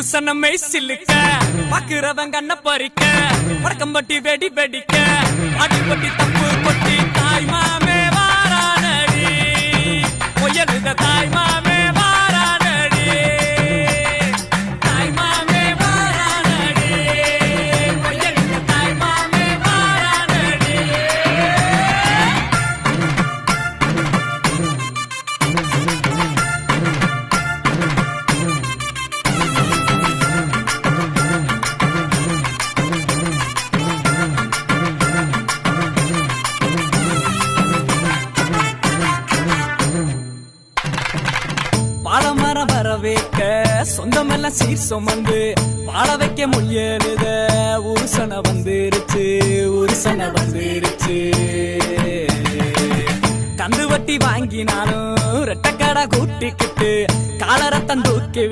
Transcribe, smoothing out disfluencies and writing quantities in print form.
புருஷனமே சில்லுக்க பாக்குறவன் கண்ண பறிக்க வடக்கம்பட்டி வெடி வெடிக்க அடிப்பட்டி தப்பு கொட்டி தாய் மாமே வாரானடி பொயலுத தாய் மாமே வாரானடி தாய் மாமே வாரானடி பொயலுத தாய் மாமே வாரானடி பாலமரம் வர வைக்க சொந்தமெல்லாம் சீர் சுமந்து வாழ வைக்க முயலுத உருசன வந்துருச்சு உருசன வந்துருச்சு கந்து வட்டி வாங்கினாலும் ரெட்டக்கடை கூட்டிக்கிட்டு காலரத்தம் தூக்கி